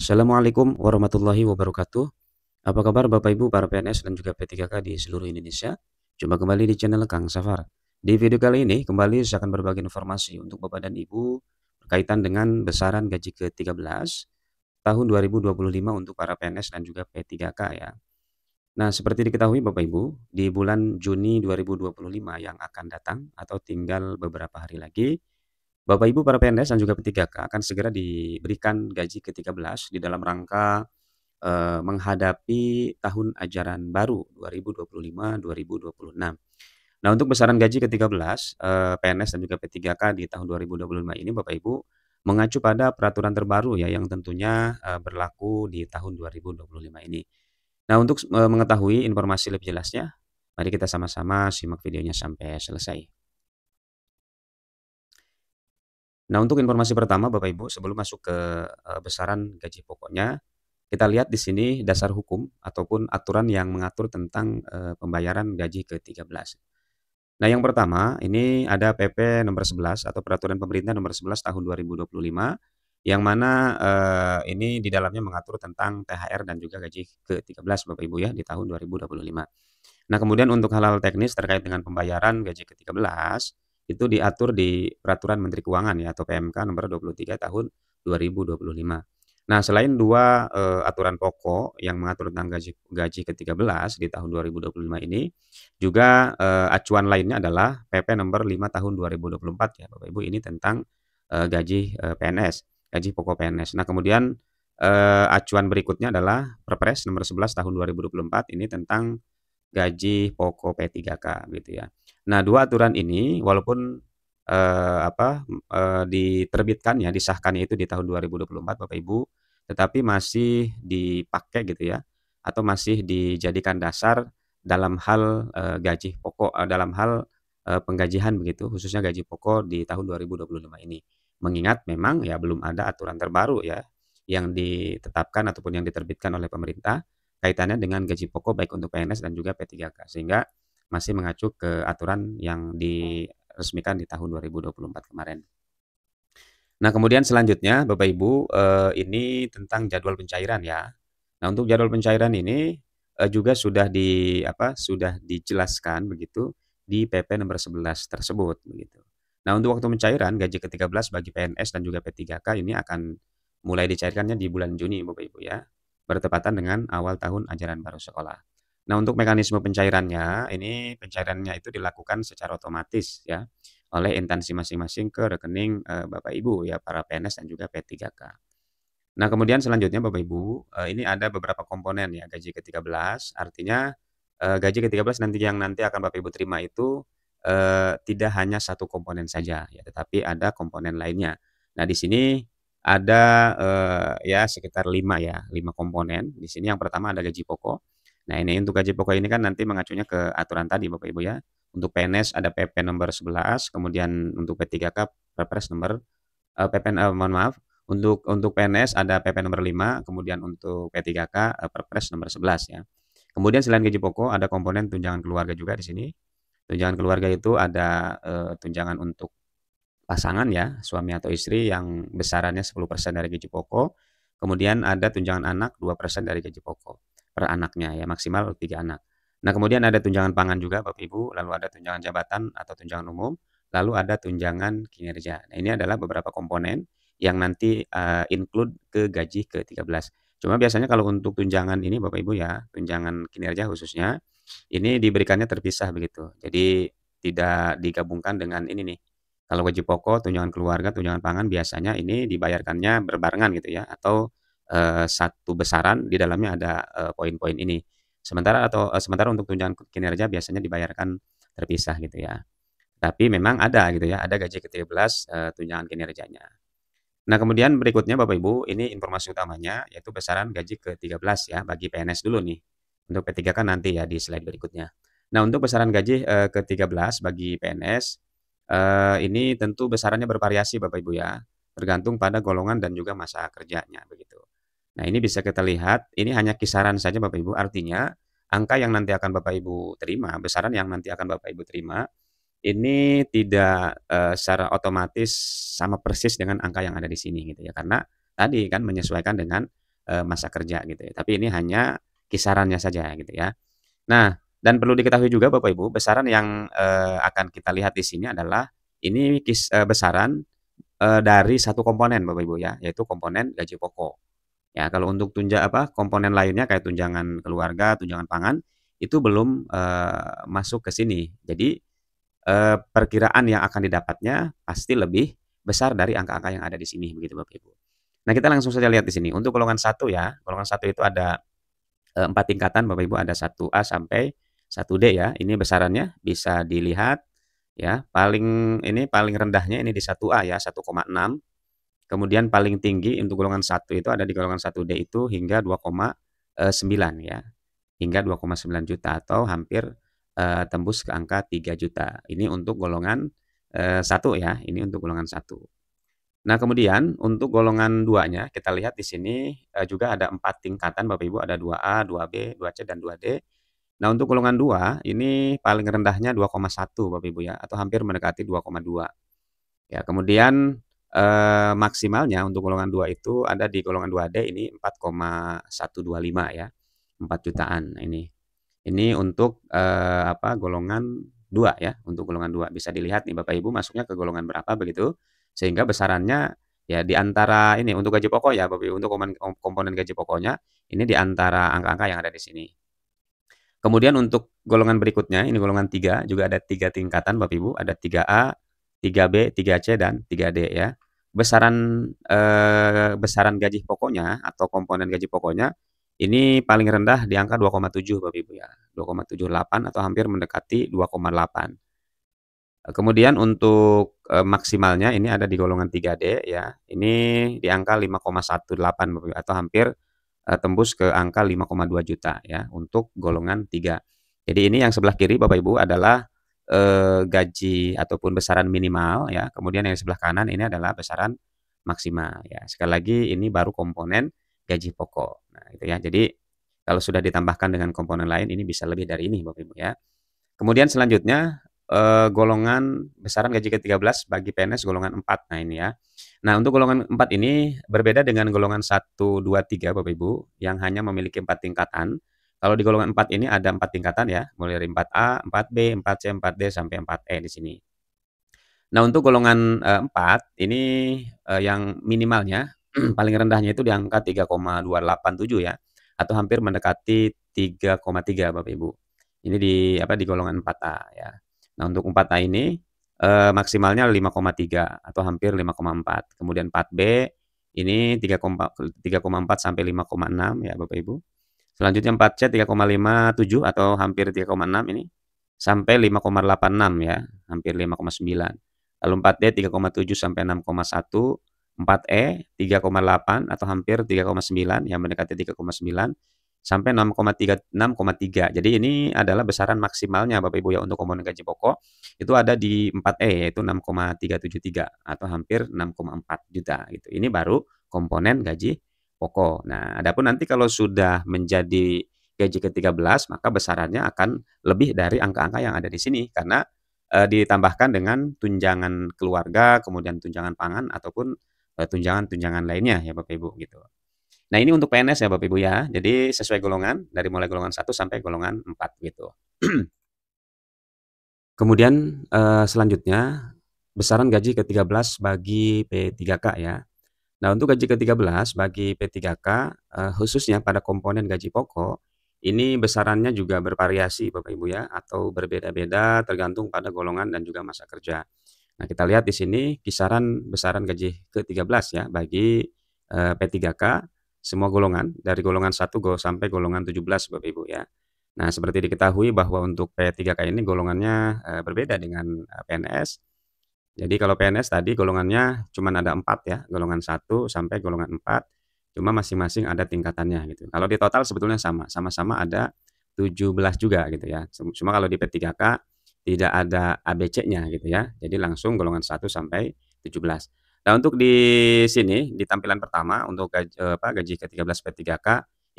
Assalamualaikum warahmatullahi wabarakatuh. Apa kabar Bapak Ibu para PNS dan juga P3K di seluruh Indonesia? Jumpa kembali di channel Kang Safar. Di video kali ini kembali saya akan berbagi informasi untuk Bapak dan Ibu berkaitan dengan besaran gaji ke-13 tahun 2025 untuk para PNS dan juga P3K ya. Nah, seperti diketahui Bapak Ibu, di bulan Juni 2025 yang akan datang atau tinggal beberapa hari lagi, Bapak Ibu para PNS dan juga P3K akan segera diberikan gaji ke-13 di dalam rangka menghadapi tahun ajaran baru 2025-2026. Nah, untuk besaran gaji ke-13, PNS dan juga P3K di tahun 2025 ini Bapak Ibu mengacu pada peraturan terbaru ya yang tentunya, berlaku di tahun 2025 ini. Nah, untuk mengetahui informasi lebih jelasnya, mari kita sama-sama simak videonya sampai selesai. Nah, untuk informasi pertama Bapak Ibu sebelum masuk ke, besaran gaji pokoknya, kita lihat di sini dasar hukum ataupun aturan yang mengatur tentang, pembayaran gaji ke-13. Nah, yang pertama ini ada PP nomor 11 atau Peraturan Pemerintah nomor 11 tahun 2025, yang mana, ini di dalamnya mengatur tentang THR dan juga gaji ke-13 Bapak Ibu ya di tahun 2025. Nah, kemudian untuk hal-hal teknis terkait dengan pembayaran gaji ke-13, itu diatur di Peraturan Menteri Keuangan ya atau PMK nomor 23 tahun 2025. Nah, selain 2 aturan pokok yang mengatur tentang gaji gaji ke-13 di tahun 2025 ini, juga, acuan lainnya adalah PP nomor 5 tahun 2024 ya Bapak Ibu, ini tentang, gaji, PNS, gaji pokok PNS. Nah, kemudian, acuan berikutnya adalah Perpres nomor 11 tahun 2024 ini tentang gaji pokok P3K gitu ya. Nah, 2 aturan ini walaupun, diterbitkannya, disahkannya itu di tahun 2024 Bapak Ibu, tetapi masih dipakai gitu ya, atau masih dijadikan dasar dalam hal, gaji pokok, dalam hal, penggajian begitu, khususnya gaji pokok di tahun 2025 ini. Mengingat memang ya belum ada aturan terbaru ya, yang ditetapkan ataupun yang diterbitkan oleh pemerintah kaitannya dengan gaji pokok baik untuk PNS dan juga P3K, sehingga masih mengacu ke aturan yang diresmikan di tahun 2024 kemarin. Nah, kemudian selanjutnya Bapak Ibu, ini tentang jadwal pencairan ya. Nah, untuk jadwal pencairan ini, juga sudah dijelaskan begitu di PP nomor 11 tersebut begitu. Nah, untuk waktu pencairan gaji ke-13 bagi PNS dan juga P3K ini akan mulai dicairkannya di bulan Juni Bapak Ibu ya, bertepatan dengan awal tahun ajaran baru sekolah. Nah, untuk mekanisme pencairannya, ini pencairannya itu dilakukan secara otomatis ya, oleh instansi masing-masing ke rekening, Bapak Ibu ya, para PNS dan juga P3K. Nah, kemudian selanjutnya Bapak Ibu, ini ada beberapa komponen ya gaji ke-13, artinya, gaji ke-13 nanti akan Bapak Ibu terima itu, tidak hanya satu komponen saja ya, tetapi ada komponen lainnya. Nah, di sini ada, ya sekitar 5 ya, 5 komponen. Di sini yang pertama ada gaji pokok. Nah, ini untuk gaji pokok ini kan nanti mengacunya ke aturan tadi Bapak Ibu ya. Untuk PNS ada PP nomor 11, kemudian untuk P3K Perpres nomor mohon maaf, untuk PNS ada PP nomor 5, kemudian untuk P3K, Perpres nomor 11 ya. Kemudian selain gaji pokok ada komponen tunjangan keluarga juga di sini. Tunjangan keluarga itu ada, tunjangan untuk pasangan ya, suami atau istri yang besarannya 10% dari gaji pokok, kemudian ada tunjangan anak 2% dari gaji pokok per anaknya ya, maksimal 3 anak. Nah, kemudian ada tunjangan pangan juga Bapak Ibu, lalu ada tunjangan jabatan atau tunjangan umum, lalu ada tunjangan kinerja. Nah, ini adalah beberapa komponen yang nanti, include ke gaji ke-13. Cuma biasanya kalau untuk tunjangan ini Bapak Ibu ya, tunjangan kinerja khususnya, ini diberikannya terpisah begitu. Jadi tidak digabungkan dengan ini nih, kalau gaji pokok, tunjangan keluarga, tunjangan pangan biasanya ini dibayarkannya berbarengan gitu ya atau, satu besaran di dalamnya ada, poin-poin ini. Sementara untuk tunjangan kinerja biasanya dibayarkan terpisah gitu ya. Tapi memang ada gitu ya, ada gaji ke-13, tunjangan kinerjanya. Nah, kemudian berikutnya Bapak Ibu, ini informasi utamanya yaitu besaran gaji ke-13 ya bagi PNS dulu nih. Untuk P3K kan nanti ya di slide berikutnya. Nah, untuk besaran gaji, ke-13 bagi PNS, ini tentu besarannya bervariasi Bapak Ibu ya, tergantung pada golongan dan juga masa kerjanya begitu. Nah, ini bisa kita lihat, ini hanya kisaran saja Bapak Ibu, artinya angka yang nanti akan Bapak Ibu terima, besaran yang nanti akan Bapak Ibu terima ini tidak, secara otomatis sama persis dengan angka yang ada di sini gitu ya, karena tadi kan menyesuaikan dengan, masa kerja gitu ya. Tapi ini hanya kisarannya saja gitu ya. Nah, dan perlu diketahui juga Bapak Ibu, besaran yang, akan kita lihat di sini adalah ini besaran, dari satu komponen Bapak Ibu ya, yaitu komponen gaji pokok. Ya, kalau untuk komponen lainnya kayak tunjangan keluarga, tunjangan pangan, itu belum, masuk ke sini. Jadi, perkiraan yang akan didapatnya pasti lebih besar dari angka-angka yang ada di sini, begitu Bapak Ibu. Nah, kita langsung saja lihat di sini. Untuk golongan satu ya, golongan satu itu ada 4 tingkatan Bapak Ibu, ada 1A sampai 1D ya. Ini besarannya bisa dilihat ya, paling rendahnya ini di 1A ya, 1,6. Kemudian paling tinggi untuk golongan satu itu ada di golongan 1D itu hingga 2,9 ya, hingga 2,9 juta atau hampir, tembus ke angka 3 juta. Ini untuk golongan, 1 ya, ini untuk golongan satu. Nah, kemudian untuk golongan 2-nya kita lihat di sini, juga ada 4 tingkatan Bapak Ibu, ada 2A, 2B, 2C, dan 2D. Nah, untuk golongan 2 ini paling rendahnya 2,1 Bapak Ibu ya, atau hampir mendekati 2,2. Ya, kemudian, maksimalnya untuk golongan 2 itu ada di golongan 2D ini 4,125 ya, 4 jutaan ini. Ini untuk, golongan 2 ya, untuk golongan 2. Bisa dilihat nih Bapak Ibu masuknya ke golongan berapa begitu, sehingga besarannya ya di antara ini untuk gaji pokok ya Bapak Ibu, untuk komponen gaji pokoknya ini di antara angka-angka yang ada di sini. Kemudian untuk golongan berikutnya, ini golongan 3 juga ada 3 tingkatan Bapak Ibu, ada 3A, 3B, 3C, dan 3D ya. Besaran gaji pokoknya atau komponen gaji pokoknya ini paling rendah di angka 2,7 Bapak Ibu ya, 2,78 atau hampir mendekati 2,8. Kemudian untuk, maksimalnya ini ada di golongan 3D ya, ini di angka 5,18 Bapak Ibu, atau hampir, tembus ke angka 5,2 juta ya, untuk golongan 3. Jadi ini yang sebelah kiri Bapak Ibu adalah, gaji ataupun besaran minimal ya, kemudian yang sebelah kanan ini adalah besaran maksimal ya. Sekali lagi ini baru komponen gaji pokok. Nah itu ya, jadi kalau sudah ditambahkan dengan komponen lain ini bisa lebih dari ini Bapak Ibu ya. Kemudian selanjutnya, golongan besaran gaji ke-13 bagi PNS golongan 4. Nah ini ya. Nah untuk golongan 4 ini berbeda dengan golongan 1, 2, 3 Bapak Ibu, yang hanya memiliki 4 tingkatan. Kalau di golongan 4 ini ada 4 tingkatan ya, mulai dari 4A, 4B, 4C, 4D, sampai 4E di sini. Nah untuk golongan, 4 ini, yang minimalnya paling rendahnya itu di angka 3,287 ya, atau hampir mendekati 3,3 Bapak Ibu. Ini di golongan 4A ya. Nah untuk 4A ini, maksimalnya 5,3 atau hampir 5,4. Kemudian 4B ini 3,4 sampai 5,6 ya Bapak Ibu. Selanjutnya 4C 3,57 atau hampir 3,6 ini, sampai 5,86 ya, hampir 5,9. Lalu 4D 3,7 sampai 6,1, 4E 3,8 atau hampir 3,9 yang mendekati 3,9, sampai 6,3. Jadi ini adalah besaran maksimalnya Bapak Ibu ya untuk komponen gaji pokok, itu ada di 4E yaitu 6,373 atau hampir 6,4 juta gitu. Ini baru komponen gaji pokok. Nah, adapun nanti kalau sudah menjadi gaji ke-13 maka besarannya akan lebih dari angka-angka yang ada di sini karena, ditambahkan dengan tunjangan keluarga, kemudian tunjangan pangan ataupun, tunjangan-tunjangan lainnya ya Bapak Ibu gitu. Nah ini untuk PNS ya Bapak Ibu ya, jadi sesuai golongan dari mulai golongan 1 sampai golongan 4 gitu. Kemudian, selanjutnya besaran gaji ke-13 bagi P3K ya. Nah, untuk gaji ke-13 bagi P3K, khususnya pada komponen gaji pokok, ini besarannya juga bervariasi Bapak Ibu ya, atau berbeda-beda tergantung pada golongan dan juga masa kerja. Nah, kita lihat di sini kisaran besaran gaji ke-13 ya bagi, P3K semua golongan, dari golongan 1 sampai golongan 17 Bapak Ibu ya. Nah, seperti diketahui bahwa untuk P3K ini golongannya, berbeda dengan, PNS. Jadi kalau PNS tadi golongannya cuma ada 4 ya, golongan 1 sampai golongan 4, cuma masing-masing ada tingkatannya gitu. Kalau di total sebetulnya sama-sama ada 17 juga gitu ya. Cuma kalau di P3K tidak ada ABC-nya gitu ya. Jadi langsung golongan 1 sampai 17. Nah untuk di sini, di tampilan pertama untuk gaji ke-13 P3K,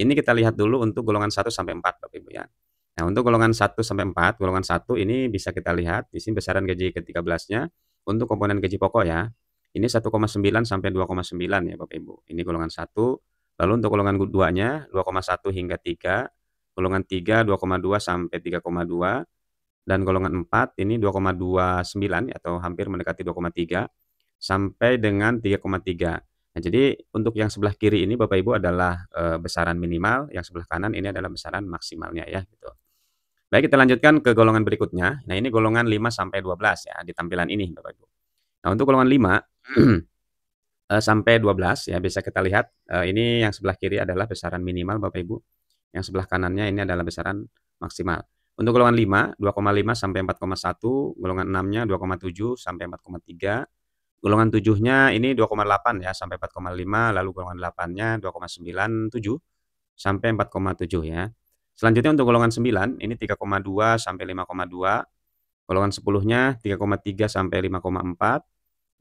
ini kita lihat dulu untuk golongan 1 sampai 4 Bapak Ibu ya. Nah untuk golongan 1 sampai 4, golongan 1 ini bisa kita lihat di sini besaran gaji ke-13-nya untuk komponen gaji pokok ya, ini 1,9 sampai 2,9 ya Bapak Ibu. Ini golongan 1, Lalu untuk golongan 2-nya 2,1 hingga 3, golongan 3 2,2 sampai 3,2, dan golongan 4 ini 2,29 atau hampir mendekati 2,3 sampai dengan 3,3. Nah, jadi untuk yang sebelah kiri ini Bapak Ibu adalah, besaran minimal, yang sebelah kanan ini adalah besaran maksimalnya ya, gitu. Baik, kita lanjutkan ke golongan berikutnya. Nah, ini golongan 5 sampai 12 ya di tampilan ini Bapak Ibu. Nah, untuk golongan 5 sampai 12 ya bisa kita lihat, ini yang sebelah kiri adalah besaran minimal Bapak Ibu, yang sebelah kanannya ini adalah besaran maksimal. Untuk golongan 5, 2,5 sampai 4,1, golongan 6-nya 2,7 sampai 4,3, golongan 7-nya ini 2,8 ya sampai 4,5, lalu golongan 8-nya 2,97 sampai 4,7 ya. Selanjutnya untuk golongan 9 ini 3,2 sampai 5,2, golongan 10-nya 3,3 sampai 5,4,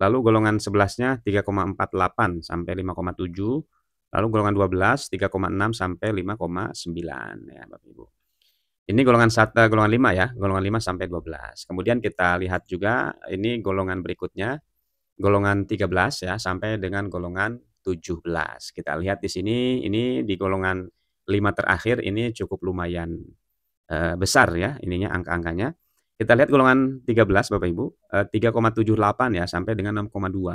lalu golongan 11-nya 3,48 sampai 5,7, lalu golongan 12 3,6 sampai 5,9 ya Bapak Ibu. Ini golongan 5 ya, golongan 5 sampai 12. Kemudian kita lihat juga ini golongan berikutnya, golongan 13 ya sampai dengan golongan 17. Kita lihat di sini, ini di golongan 5 terakhir ini cukup lumayan, besar ya ininya angka-angkanya. Kita lihat golongan 13 Bapak Ibu, 3,78 ya sampai dengan 6,2.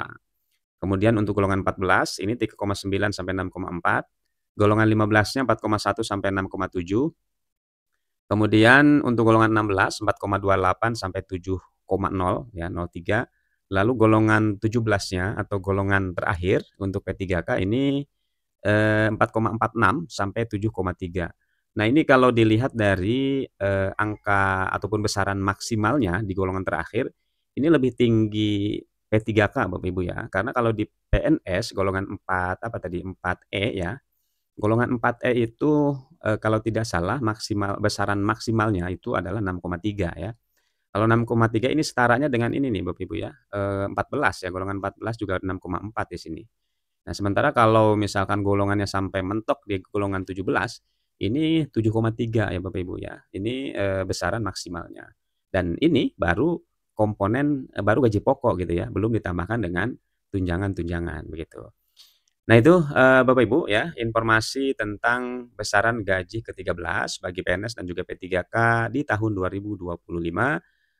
Kemudian untuk golongan 14 ini 3,9 sampai 6,4. Golongan 15-nya 4,1 sampai 6,7. Kemudian untuk golongan 16 4,28 sampai 7,0 ya 0,3. Lalu golongan 17-nya atau golongan terakhir untuk P3K ini 4,46 sampai 7,3. Nah, ini kalau dilihat dari, angka ataupun besaran maksimalnya di golongan terakhir, ini lebih tinggi P3K Bapak Ibu ya. Karena kalau di PNS golongan 4 apa tadi, 4E ya, golongan 4E itu, kalau tidak salah besaran maksimalnya itu adalah 6,3 ya. Kalau 6,3 ini setaranya dengan ini nih Bapak Ibu ya, 14 ya, golongan 14 juga 6,4 di sini. Nah, sementara kalau misalkan golongannya sampai mentok di golongan 17, ini 7,3 ya Bapak Ibu ya. Ini, besaran maksimalnya. Dan ini baru komponen baru gaji pokok gitu ya, belum ditambahkan dengan tunjangan-tunjangan begitu. Nah itu, Bapak Ibu ya, informasi tentang besaran gaji ke-13 bagi PNS dan juga P3K di tahun 2025,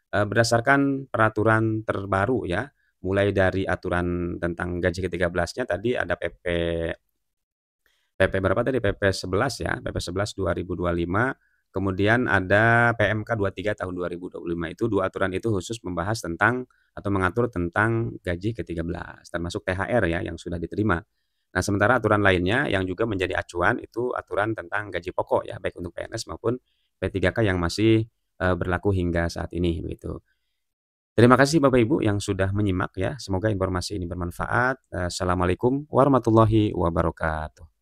berdasarkan peraturan terbaru ya, mulai dari aturan tentang gaji ke-13-nya tadi ada PP berapa tadi? PP 11 ya, PP 11 2025, kemudian ada PMK 23 tahun 2025. Itu 2 aturan itu khusus membahas tentang atau mengatur tentang gaji ke-13, termasuk THR ya yang sudah diterima. Nah, sementara aturan lainnya yang juga menjadi acuan itu aturan tentang gaji pokok ya, baik untuk PNS maupun P3K yang masih, berlaku hingga saat ini, begitu. Terima kasih Bapak Ibu yang sudah menyimak ya, semoga informasi ini bermanfaat. Assalamualaikum warahmatullahi wabarakatuh.